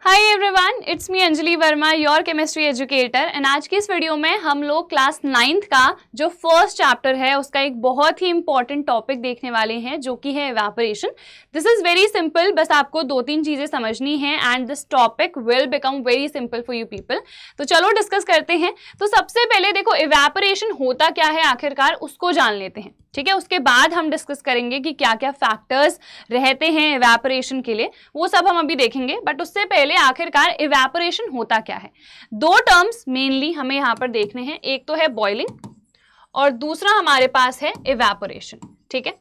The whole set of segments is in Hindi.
Hi everyone, it's me Anjali Verma, your chemistry educator. And आज की इस वीडियो में हम लोग क्लास 9th का जो फर्स्ट चैप्टर है उसका एक बहुत ही इंपॉर्टेंट टॉपिक देखने वाले हैं जो कि है evaporation. This is very simple, बस आपको 2-3 चीजें समझनी है and this topic will become very simple for you people. तो चलो डिस्कस करते हैं। तो सबसे पहले देखो इवेपोरेशन होता क्या है आखिरकार, उसको जान लेते हैं, ठीक है। उसके बाद हम डिस्कस करेंगे कि क्या क्या फैक्टर्स रहते हैं इवेपोरेशन के लिए, वो सब हम अभी देखेंगे। बट उससे पहले आखिरकार इवेपोरेशन होता क्या है, दो टर्म्स मेनली हमें यहाँ पर देखने हैं। एक तो है बॉइलिंग और दूसरा हमारे पास है इवेपोरेशन, ठीक है।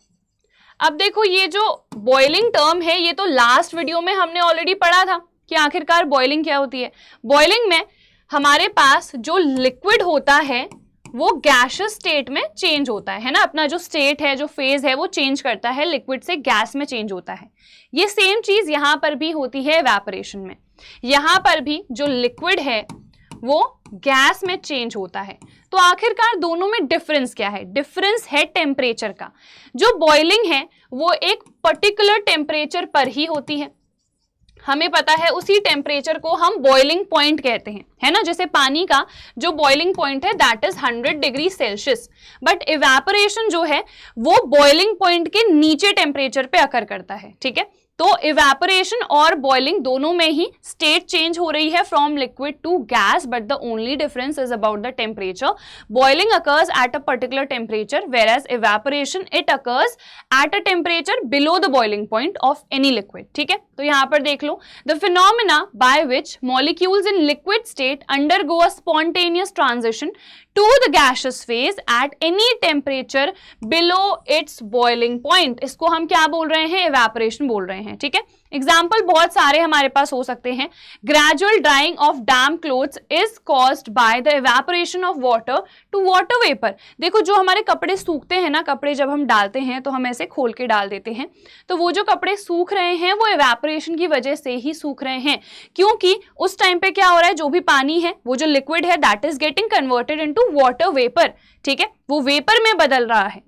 अब देखो ये जो बॉइलिंग टर्म है ये तो लास्ट वीडियो में हमने ऑलरेडी पढ़ा था कि आखिरकार बॉइलिंग क्या होती है। बॉइलिंग में हमारे पास जो लिक्विड होता है वो गैसियस स्टेट में चेंज होता है ना, अपना जो स्टेट है, जो फेज है वो चेंज करता है, लिक्विड से गैस में चेंज होता है। ये सेम चीज यहां पर भी होती है इवेपोरेशन में। यहां पर भी जो लिक्विड है वो गैस में चेंज होता है। तो आखिरकार दोनों में डिफरेंस क्या है? डिफरेंस है टेम्परेचर का। जो बॉइलिंग है वो एक पर्टिकुलर टेम्परेचर पर ही होती है, हमें पता है। उसी टेम्परेचर को हम बॉइलिंग पॉइंट कहते हैं, है ना। जैसे पानी का जो बॉइलिंग पॉइंट है that is 100 degree Celsius. But evaporation जो है वो बॉइलिंग पॉइंट के नीचे टेम्परेचर पे अकर करता है, ठीक है। तो इवेपोरेशन और बॉइलिंग दोनों में ही स्टेट चेंज हो रही है from liquid to gas, but the only difference is about the temperature. Boiling occurs at a particular temperature whereas evaporation it occurs at a temperature below the boiling point of any liquid, ठीक है। तो यहां पर देख लो, the phenomena by which molecules in liquid state undergo a spontaneous transition to the gaseous phase at any temperature below its boiling point, इसको हम क्या बोल रहे हैं? इवेपोरेशन बोल रहे हैं, ठीक है। एग्जाम्पल बहुत सारे हमारे पास हो सकते हैं। Gradual drying of damp clothes is caused by the evaporation of water to water vapour. देखो जो हमारे कपड़े सूखते हैं ना, कपड़े जब हम डालते हैं तो हम ऐसे खोल के डाल देते हैं, तो वो जो कपड़े सूख रहे हैं वो इवेपोरेशन की वजह से ही सूख रहे हैं, क्योंकि उस टाइम पे क्या हो रहा है, जो भी पानी है वो जो लिक्विड है that is getting converted into water vapour, ठीक है। वो वेपर में बदल रहा है।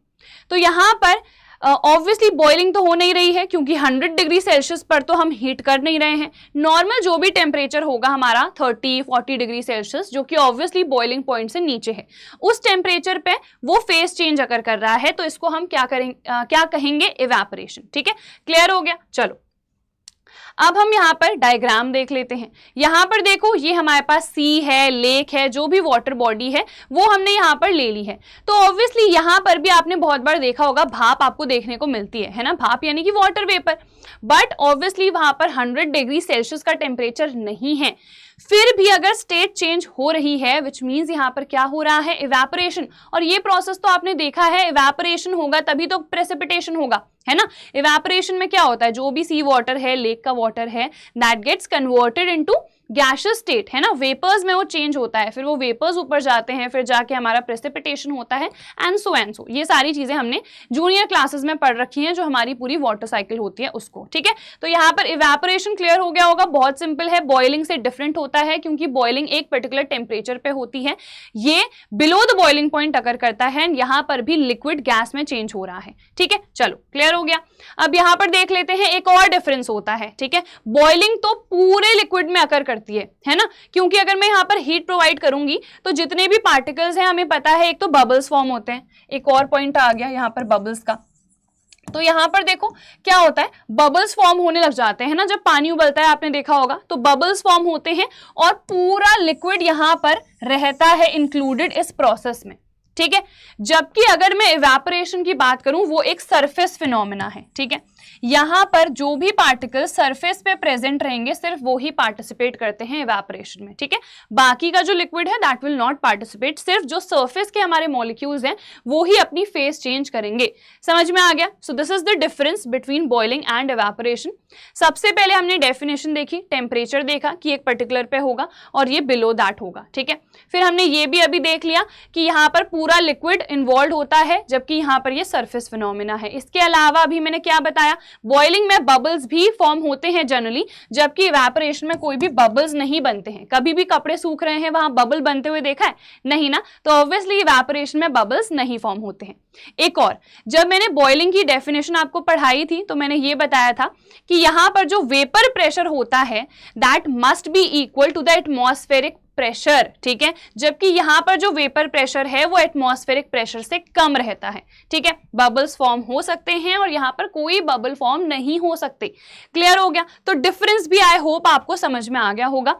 तो यहाँ पर ऑब्वियसली बॉइलिंग तो हो नहीं रही है, क्योंकि 100 डिग्री सेल्सियस पर तो हम हीट कर नहीं रहे हैं। नॉर्मल जो भी टेम्परेचर होगा हमारा 30-40 डिग्री सेल्सियस, जो कि ऑब्वियसली बॉइलिंग पॉइंट से नीचे है, उस टेम्परेचर पे वो फेज चेंज अगर कर रहा है, तो इसको हम क्या कहेंगे? इवेपोरेशन, ठीक है। क्लियर हो गया? चलो अब हम यहाँ पर डायग्राम देख लेते हैं। यहाँ पर देखो ये हमारे पास सी है, लेक है, जो भी वाटर बॉडी है वो हमने यहाँ पर ले ली है। तो ऑब्वियसली यहाँ पर भी आपने बहुत बार देखा होगा भाप आपको देखने को मिलती है ना, भाप यानी कि वाटर वेपर। बट ऑब्वियसली वहां पर 100 डिग्री सेल्सियस का टेम्परेचर नहीं है, फिर भी अगर स्टेट चेंज हो रही है विच मीन्स यहाँ पर क्या हो रहा है? इवेपोरेशन। और ये प्रोसेस तो आपने देखा है, इवेपोरेशन होगा तभी तो प्रेसिपिटेशन होगा, है ना। इवेपोरेशन में क्या होता है, जो भी सी वाटर है, लेक का वाटर है, that gets converted into gaseous state, है ना। वेपर्स में वो चेंज होता है, फिर वो वेपर्स ऊपर जाते हैं, फिर जाके हमारा प्रेसिपिटेशन होता है एंड सो। ये सारी चीजें हमने जूनियर क्लासेस में पढ़ रखी हैं, जो हमारी पूरी वाटर साइकिल होती है उसको, ठीक है। तो यहाँ पर इवेपोरेशन क्लियर हो गया होगा, बहुत सिंपल है। बॉइलिंग से डिफरेंट होता है, क्योंकि बॉइलिंग एक पर्टिकुलर टेम्परेचर पे होती है, ये बिलो द बॉइलिंग पॉइंट अकर करता है। यहाँ पर भी लिक्विड गैस में चेंज हो रहा है, ठीक है। चलो क्लियर हो गया। अब यहाँ पर देख लेते हैं एक और डिफरेंस होता है, ठीक है। बॉइलिंग तो पूरे लिक्विड में अकर करती है ना, क्योंकि अगर मैं यहाँ पर हीट प्रोवाइड करूंगी तो जितने भी पार्टिकल्स हैं, हमें पता है एक तो बबल्स फॉर्म होते हैं। एक और पॉइंट आ गया यहाँ पर बबल्स का। तो यहाँ पर देखो क्या होता है, बबल्स फॉर्म होने लग जाते हैं ना, जब पानी उबलता है आपने देखा होगा, तो बबल्स फॉर्म होते हैं और पूरा लिक्विड यहाँ पर रहता है इंक्लूडेड इस प्रोसेस में, ठीक है। जबकि अगर मैं इवेपोरेशन की बात करूं वो एक सरफेस फिनोमेना है, ठीक है। यहां पर जो भी पार्टिकल सरफेस पे प्रेजेंट रहेंगे सिर्फ वो ही पार्टिसिपेट करते हैं इवेपोरेशन में, ठीक है। बाकी का जो लिक्विड है दैट विल नॉट पार्टिसिपेट, सिर्फ जो सरफेस के हमारे मॉलिक्यूल्स हैं वो ही अपनी फेस चेंज करेंगे। समझ में आ गया? So this is the difference between boiling and evaporation. सबसे पहले हमने डेफिनेशन देखी, टेम्परेचर देखा कि एक पर्टिकुलर पे होगा और ये बिलो दैट होगा, ठीक है। फिर हमने ये भी अभी देख लिया कि यहाँ पर पूरा लिक्विड इन्वॉल्व होता है, जबकि यहाँ पर ये सरफेस फिनोमेना है। इसके अलावा अभी मैंने क्या बताया बताया, बॉइलिंग में बबल्स भी फॉर्म होते हैं जनरली, जबकि इवेपोरेशन में कोई भी बबल्स नहीं बनते हैं। कभी भी कपड़े सूख रहे हैं वहां बबल बनते हुए देखा है? नहीं ना, तो ऑब्वियसली इवेपोरेशन में बबल्स नहीं फॉर्म होते हैं। एक और, जब मैंने बॉइलिंग की डेफिनेशन आपको पढ़ाई थी तो मैंने ये बताया था कि यहां पर जो वेपर प्रेशर होता है that must be equal to the atmospheric pressure, ठीक है, जबकि यहां पर जो वेपर प्रेशर है वो एटमॉस्फेरिक प्रेशर से कम रहता है, ठीक है। बबल्स फॉर्म हो सकते हैं और यहां पर कोई बबल फॉर्म नहीं हो सकते। क्लियर हो गया? तो डिफरेंस भी आई होप आपको समझ में आ गया होगा।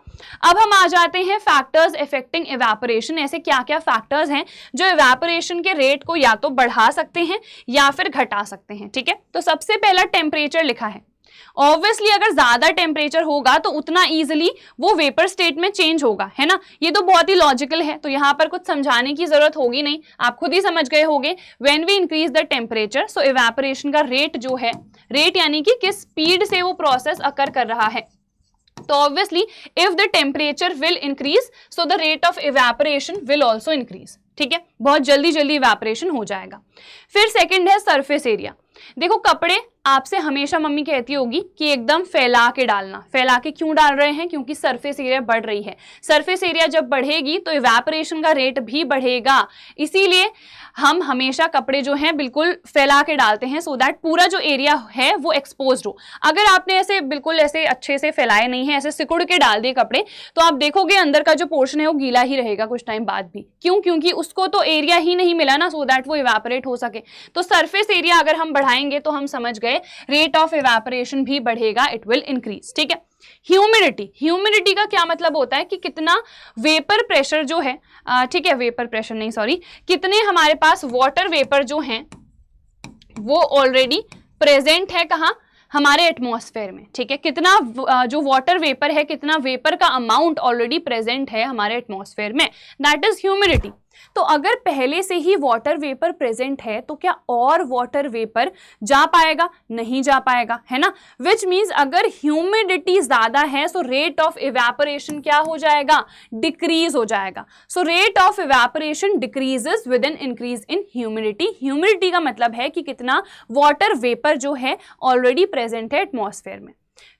अब हम आ जाते हैं फैक्टर्स इफेक्टिंग इवेपोरेशन। ऐसे क्या क्या फैक्टर्स हैं जो इवेपोरेशन के रेट को या तो बढ़ा सकते हैं या फिर घटा सकते हैं, ठीक है। तो सबसे पहला टेम्परेचर लिखा है। ऑब्वियसली अगर ज्यादा टेम्परेचर होगा तो उतना इजीली वो वेपर स्टेट में चेंज होगा, है ना। ये तो बहुत ही लॉजिकल है, तो यहां पर कुछ समझाने की जरूरत होगी नहीं, आप खुद ही समझ गए होंगे। When we increase the temperature so evaporation का रेट जो है, रेट यानी कि किस स्पीड से वो प्रोसेस अकर कर रहा है, तो obviously if the temperature will increase so the rate of evaporation will also increase, ठीक है। बहुत जल्दी जल्दी इवेपोरेशन हो जाएगा। फिर सेकंड है सरफेस एरिया। देखो कपड़े आपसे हमेशा मम्मी कहती होगी कि एकदम फैला के डालना। फैला के क्यों डाल रहे हैं? क्योंकि सरफेस एरिया बढ़ रही है। सरफेस एरिया जब बढ़ेगी तो इवेपोरेशन का रेट भी बढ़ेगा, इसीलिए हम हमेशा कपड़े जो हैं बिल्कुल फैला के डालते हैं सो दैट पूरा जो एरिया है वो एक्सपोज्ड हो। अगर आपने ऐसे बिल्कुल ऐसे अच्छे से फैलाए नहीं है, ऐसे सिकुड़ के डाल दिए कपड़े, तो आप देखोगे अंदर का जो पोर्शन है वो गीला ही रहेगा कुछ टाइम बाद भी। क्यों? क्योंकि उसको तो एरिया ही नहीं मिला ना सो दैट वो इवेपोरेट हो सके। तो सरफेस एरिया अगर हम बढ़ाएंगे तो हम समझ गए रेट ऑफ इवेपोरेशन भी बढ़ेगा, इट विल इंक्रीज, ठीक है। ह्यूमिडिटी, ह्यूमिडिटी का क्या मतलब होता है कि कितना वेपर प्रेशर जो है, ठीक है, वेपर प्रेशर नहीं सॉरी, कितने हमारे पास वाटर वेपर जो हैं वो ऑलरेडी प्रेजेंट है कहाँ? हमारे एटमॉस्फेयर में, ठीक है। कितना जो वाटर वेपर है, कितना वेपर का अमाउंट ऑलरेडी प्रेजेंट है हमारे एटमॉस्फेयर में, दैट इज ह्यूमिडिटी। तो अगर पहले से ही वाटर वेपर प्रेजेंट है तो क्या और वाटर वेपर जा पाएगा? नहीं जा पाएगा, है ना। विच मीन्स अगर ह्यूमिडिटी ज्यादा है सो रेट ऑफ इवेपोरेशन क्या हो जाएगा? डिक्रीज हो जाएगा। So rate of evaporation decreases with an increase in humidity. Humidity का मतलब है कि कितना वाटर वेपर जो है ऑलरेडी प्रेजेंट है एटमॉस्फेयर में।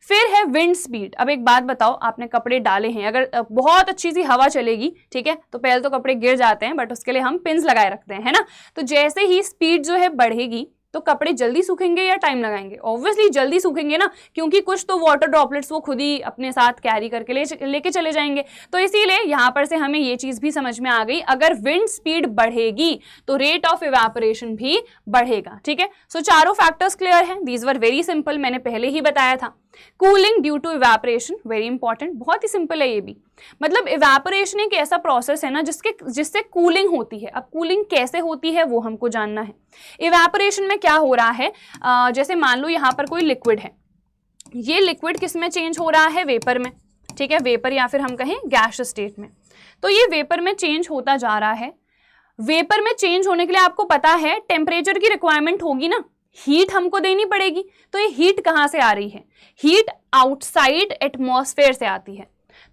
फिर है विंड स्पीड। अब एक बात बताओ, आपने कपड़े डाले हैं, अगर बहुत अच्छी सी हवा चलेगी, ठीक है, तो पहले तो कपड़े गिर जाते हैं, बट उसके लिए हम पिन्स लगाए रखते हैं, है ना। तो जैसे ही स्पीड जो है बढ़ेगी तो कपड़े जल्दी सूखेंगे या टाइम लगाएंगे? ऑब्वियसली जल्दी सूखेंगे ना, क्योंकि कुछ तो वाटर ड्रॉपलेट्स वो खुद ही अपने साथ कैरी करके लेके चले जाएंगे। तो इसीलिए यहां पर से हमें ये चीज भी समझ में आ गई, अगर विंड स्पीड बढ़ेगी तो रेट ऑफ इवेपोरेशन भी बढ़ेगा, ठीक है। सो चारों फैक्टर्स क्लियर हैं, दीज वर वेरी सिंपल, मैंने पहले ही बताया था। Cooling due to evaporation, very important, बहुत ही सिंपल है ये भी। मतलब इवेपोरेशन एक ऐसा प्रोसेस है ना जिससे कूलिंग होती है। अब कूलिंग कैसे होती है वो हमको जानना है। इवेपोरेशन में क्या हो रहा है, जैसे मान लो यहाँ पर कोई लिक्विड है, ये लिक्विड किस में चेंज हो रहा है? वेपर में, ठीक है, वेपर या फिर हम कहें गैस स्टेट में। तो ये वेपर में चेंज होता जा रहा है। वेपर में चेंज होने के लिए आपको पता है टेम्परेचर की रिक्वायरमेंट होगी ना, हीट हमको देनी पड़ेगी। तो ये हीट कहां से आ रही है? हीट आउटसाइड एटमॉस्फेयर से आती है।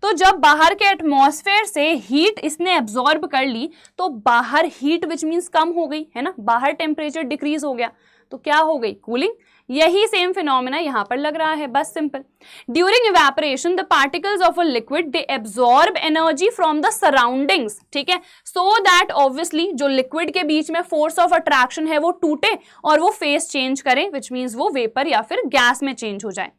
तो जब बाहर के एटमॉस्फेयर से हीट इसने एब्जॉर्ब कर ली तो बाहर हीट विच मीन्स कम हो गई, है ना, बाहर टेम्परेचर डिक्रीज हो गया, तो क्या हो गई? कूलिंग। यही सेम फिनोमेना यहां पर लग रहा है, बस simple. During evaporation the particles of a liquid they absorb energy from the surroundings, ठीक है, सो दैट ऑब्वियसली जो लिक्विड के बीच में फोर्स ऑफ अट्रैक्शन है वो टूटे और वो फेस चेंज करे, विच मीन्स वो वेपर या फिर गैस में चेंज हो जाए।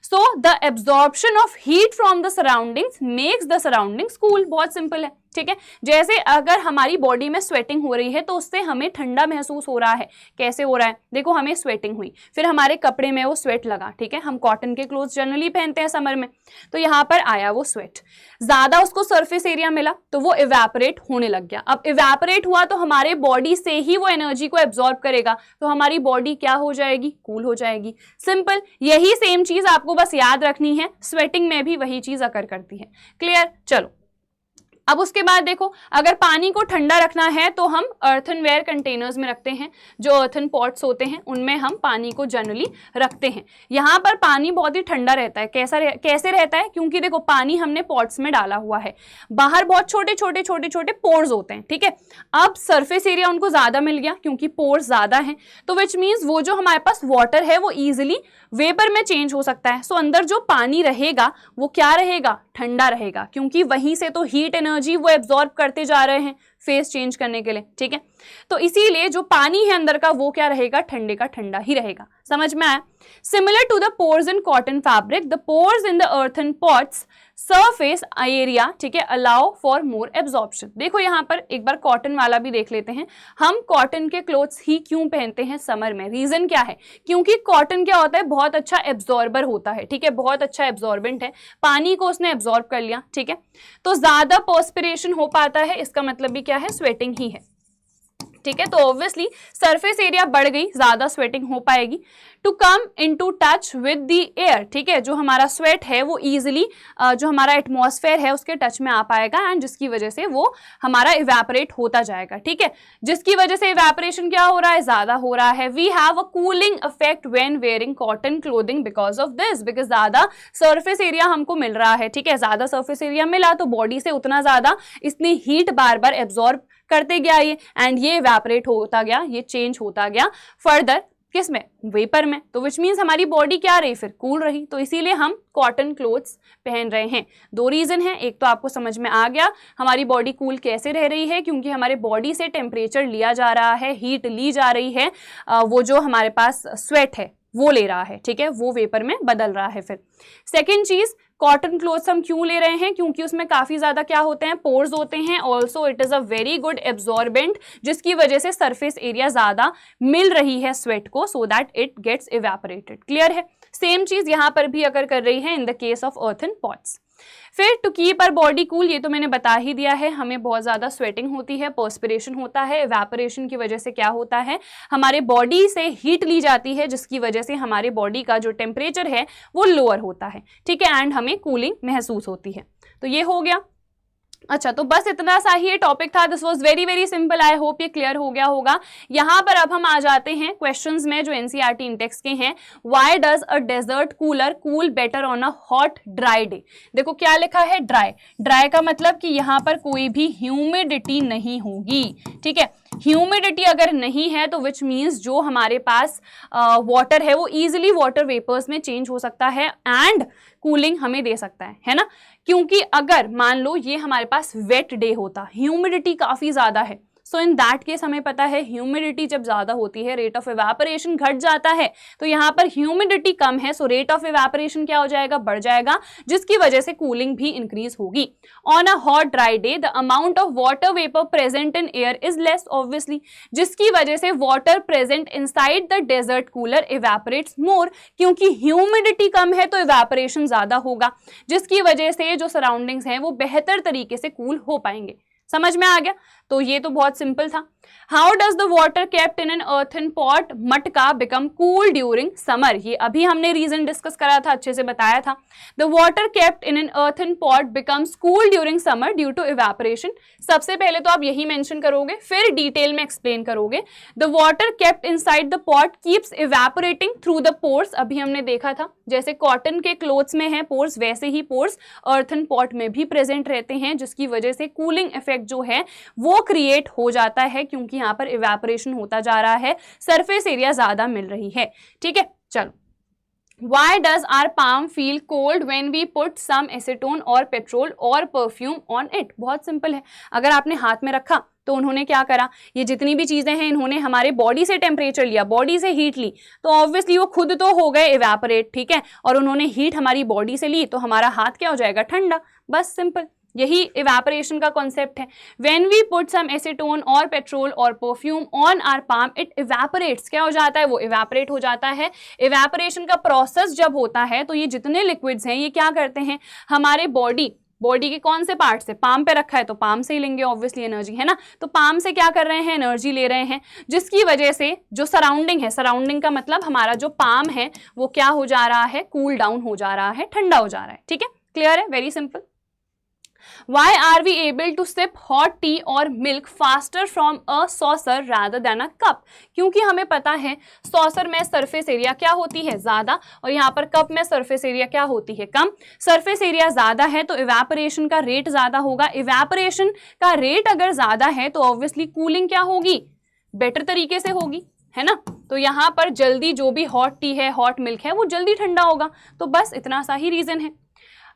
So the absorption of heat from the surroundings makes the surroundings cool। बहुत सिंपल है, ठीक है। जैसे अगर हमारी बॉडी में स्वेटिंग हो रही है तो उससे हमें ठंडा महसूस हो रहा है। कैसे हो रहा है? देखो, हमें स्वेटिंग हुई, फिर हमारे कपड़े में वो स्वेट लगा, ठीक है, हम कॉटन के क्लोथ्स जनरली पहनते हैं समर में, तो यहाँ पर आया वो स्वेट, ज्यादा उसको सरफेस एरिया मिला तो वो इवेपोरेट होने लग गया। अब इवेपोरेट हुआ तो हमारे बॉडी से ही वो एनर्जी को एब्जॉर्ब करेगा, तो हमारी बॉडी क्या हो जाएगी? कूल हो जाएगी। सिंपल, यही सेम चीज आपको बस याद रखनी है, स्वेटिंग में भी वही चीज अकर करती है। क्लियर? चलो अब उसके बाद देखो, अगर पानी को ठंडा रखना है तो हम अर्थनवेयर कंटेनर्स में रखते हैं, जो अर्थन पॉट्स होते हैं उनमें हम पानी को जनरली रखते हैं। यहाँ पर पानी बहुत ही ठंडा रहता है। कैसे रहता है? क्योंकि देखो पानी हमने पॉट्स में डाला हुआ है, बाहर बहुत छोटे छोटे छोटे छोटे पोर्स होते हैं, ठीक है। अब सरफेस एरिया उनको ज्यादा मिल गया क्योंकि पोर्स ज्यादा है, तो विच मीन्स वो जो हमारे पास वाटर है वो इजिली वेपर में चेंज हो सकता है। सो अंदर जो पानी रहेगा वो क्या रहेगा? ठंडा रहेगा, क्योंकि वहीं से तो हीट एनर्जी वो एब्जॉर्ब करते जा रहे हैं फेस चेंज करने के लिए, ठीक है। तो इसीलिए जो पानी है अंदर का वो क्या रहेगा? ठंडे का ठंडा ही रहेगा। समझ में आया? Similar to the pores in cotton fabric, the pores in the earthen pots surface area, ठीक है, अलाउ फॉर मोर एब्जॉर्प्शन। देखो यहाँ पर एक बार कॉटन वाला भी देख लेते हैं। हम कॉटन के क्लोथ्स ही क्यों पहनते हैं समर में? रीजन क्या है? क्योंकि कॉटन क्या होता है? बहुत अच्छा एब्जॉर्बर होता है, ठीक है, बहुत अच्छा एब्जॉर्बेंट है, पानी को उसने एब्जॉर्ब कर लिया, ठीक है। तो ज्यादा पर्सपिरेशन हो पाता है, इसका मतलब भी क्या है? स्वेटिंग ही है, ठीक है। तो ऑब्वियसली सरफेस एरिया बढ़ गई, ज्यादा स्वेटिंग हो पाएगी। To come into touch with the air, ठीक है, जो हमारा स्वेट है वो इजिली जो हमारा एटमॉस्फेयर है उसके टच में आ पाएगा, एंड जिसकी वजह से वो हमारा इवेपोरेट होता जाएगा, ठीक है। जिसकी वजह से इवेपोरेशन क्या हो रहा है? ज्यादा हो रहा है। We have a cooling effect when wearing cotton clothing because of this, because ज्यादा सरफेस एरिया हमको मिल रहा है, ठीक है। ज्यादा सरफेस एरिया मिला तो बॉडी से उतना ज्यादा इसने हीट बार बार एब्जॉर्ब करते गया ये, एंड ये इवेपोरेट होता गया, ये चेंज होता गया फर्दर किस में? वेपर में। तो विच मीन्स हमारी बॉडी क्या रही? फिर कूल रही। तो इसीलिए हम कॉटन क्लोथ्स पहन रहे हैं। दो रीजन है, एक तो आपको समझ में आ गया हमारी बॉडी कूल कैसे रह रही है, क्योंकि हमारे बॉडी से टेम्परेचर लिया जा रहा है, हीट ली जा रही है, वो जो हमारे पास स्वेट है वो ले रहा है, ठीक है, वो वेपर में बदल रहा है। फिर सेकेंड चीज, कॉटन क्लोथ्स हम क्यों ले रहे हैं? क्योंकि उसमें काफी ज्यादा क्या होते हैं? पोर्स होते हैं। Also it is a very good absorbent, जिसकी वजह से सरफेस एरिया ज्यादा मिल रही है स्वेट को, so that it gets evaporated. Clear है? सेम चीज यहां पर भी अगर कर रही है in the case of earthen pots. फिर to keep our body cool, ये तो मैंने बता ही दिया है, हमें बहुत ज्यादा स्वेटिंग होती है, पर्सपिरेशन होता है, इवेपोरेशन की वजह से क्या होता है? हमारे बॉडी से हीट ली जाती है, जिसकी वजह से हमारे बॉडी का जो टेम्परेचर है वो लोअर होता है, ठीक है, एंड हमें कूलिंग महसूस होती है। तो ये हो गया। अच्छा, तो बस इतना सा ही ये टॉपिक था। This was very very simple. I hope ये क्लियर हो गया होगा। यहाँ पर अब हम आ जाते हैं क्वेश्चंस में जो एनसीईआरटी इंडेक्स के हैं। Why does a desert cooler cool better on a hot dry day? देखो क्या लिखा है? ड्राई। ड्राई का मतलब कि यहाँ पर कोई भी ह्यूमिडिटी नहीं होगी, ठीक है। ह्यूमिडिटी अगर नहीं है तो विच मीन्स जो हमारे पास वाटर है वो इजिली वाटर वेपर्स में चेंज हो सकता है एंड कूलिंग हमें दे सकता है ना। क्योंकि अगर मान लो ये हमारे पास वेट डे होता, ह्यूमिडिटी काफी ज्यादा है, सो इन दैट केस हमें पता है ह्यूमिडिटी जब ज्यादा होती है रेट ऑफ इवेपोरेशन घट जाता है। तो यहाँ पर ह्यूमिडिटी कम है, सो रेट ऑफ इवेपोरेशन क्या हो जाएगा? बढ़ जाएगा, जिसकी वजह से कूलिंग भी इंक्रीज होगी। On a hot dry day the amount of water vapour present in air is less, obviously, जिसकी वजह से water present inside the desert cooler evaporates more, क्योंकि ह्यूमिडिटी कम है तो इवेपोरेशन ज्यादा होगा, जिसकी वजह से जो सराउंडिंग्स हैं वो बेहतर तरीके से कूल हो पाएंगे। समझ में आ गया? तो ये तो बहुत सिंपल था। How does the water kept in an earthen pot मटका बिकम कूल ड्यूरिंग समर? ये अभी हमने रीजन डिस्कस करा था, अच्छे से बताया था। The water kept in an earthen pot becomes cool during summer due to evaporation. सबसे पहले तो आप यही मेंशन करोगे, फिर डिटेल में एक्सप्लेन करोगे। The water kept inside the pot keeps evaporating through the pores. अभी हमने देखा था जैसे कॉटन के क्लोथ्स में है पोर्स, वैसे ही पोर्स अर्थन पॉट में भी प्रेजेंट रहते हैं, जिसकी वजह से कूलिंग इफेक्ट जो है वो क्रिएट हो जाता है, क्योंकि यहाँ पर इवेपोरेशन होता जा रहा है, सरफेस एरिया ज्यादा मिल रही है, ठीक है। चलो, Why does our palm feel cold when we put some acetone और पेट्रोल और परफ्यूम on it? बहुत सिंपल है। अगर आपने हाथ में रखा तो उन्होंने क्या करा, ये जितनी भी चीजें हैं इन्होंने हमारे बॉडी से टेम्परेचर लिया, बॉडी से हीट ली, तो ऑब्वियसली वो खुद तो हो गए इवेपोरेट, ठीक है, और उन्होंने हीट हमारी बॉडी से ली तो हमारा हाथ क्या हो जाएगा? ठंडा। बस सिंपल, यही इवेपोरेशन का कॉन्सेप्ट है। When we put some acetone और पेट्रोल और perfume on our palm it evaporates. क्या हो जाता है? वो इवेपोरेट हो जाता है। इवेपोरेशन का प्रोसेस जब होता है तो ये जितने लिक्विड्स हैं ये क्या करते हैं, हमारे बॉडी के कौन से पार्ट से? पाम पे रखा है तो पाम से ही लेंगे ऑब्वियसली एनर्जी, है ना। तो पाम से क्या कर रहे हैं? एनर्जी ले रहे हैं, जिसकी वजह से जो सराउंडिंग है, सराउंडिंग का मतलब हमारा जो पाम है वो क्या हो जा रहा है? कूल डाउन हो जा रहा है, ठंडा हो जा रहा है, ठीक है। क्लियर है? Very simple. Why are we able to sip hot tea और milk faster from a saucer rather than a cup? क्योंकि हमें पता है सॉसर में सरफेस एरिया क्या होती है, ज्यादा, और यहाँ पर कप में सरफेस एरिया क्या होती है, कम। सरफेस एरिया ज्यादा है तो इवेपोरेशन का रेट ज्यादा होगा, इवेपोरेशन का रेट अगर ज्यादा है तो ऑब्वियसली कूलिंग क्या होगी, बेटर तरीके से होगी, है ना। तो यहाँ पर जल्दी जो भी हॉट टी है, हॉट मिल्क है, वो जल्दी ठंडा होगा। तो बस इतना सा ही रीजन है।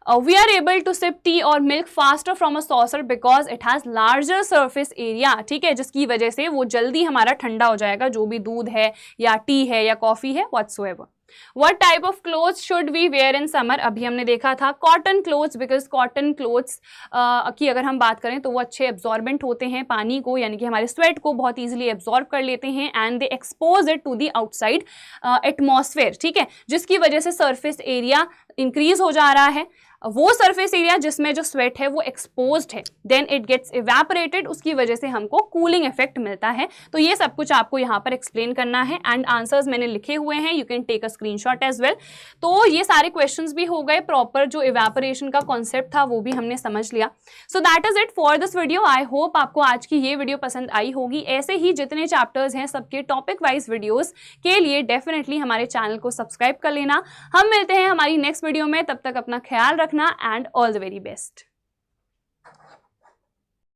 We are able to sip tea और milk faster from a saucer because it has larger surface area, ठीक है, जिसकी वजह से वो जल्दी हमारा ठंडा हो जाएगा, जो भी दूध है या टी है या कॉफी है, whatsoever. What type of clothes should we wear in summer? अभी हमने देखा था cotton clothes, because cotton clothes की अगर हम बात करें तो वो अच्छे एब्जॉर्बेंट होते हैं पानी को, यानी कि हमारे स्वेट को बहुत इजीली एब्जॉर्ब कर लेते हैं and they expose it to the outside atmosphere, ठीक है, जिसकी वजह से सरफेस एरिया इंक्रीज हो जा रहा है। वो सरफेस एरिया जिसमें जो स्वेट है वो एक्सपोज्ड है, देन इट गेट्स इवेपोरेटेड, उसकी वजह से हमको कूलिंग इफेक्ट मिलता है। तो ये सब कुछ आपको यहाँ पर एक्सप्लेन करना है एंड आंसर्स मैंने लिखे हुए हैं, you can take a screenshot as well. तो ये सारे क्वेश्चंस भी हो गए, प्रॉपर जो इवेपोरेशन का कॉन्सेप्ट था वो भी हमने समझ लिया। So that is it for this video. I hope आपको आज की ये वीडियो पसंद आई होगी। ऐसे ही जितने चैप्टर्स हैं सबके टॉपिक वाइज वीडियोज के लिए डेफिनेटली हमारे चैनल को सब्सक्राइब कर लेना। हम मिलते हैं हमारी नेक्स्ट वीडियो में, तब तक अपना ख्याल रखना and all the very best.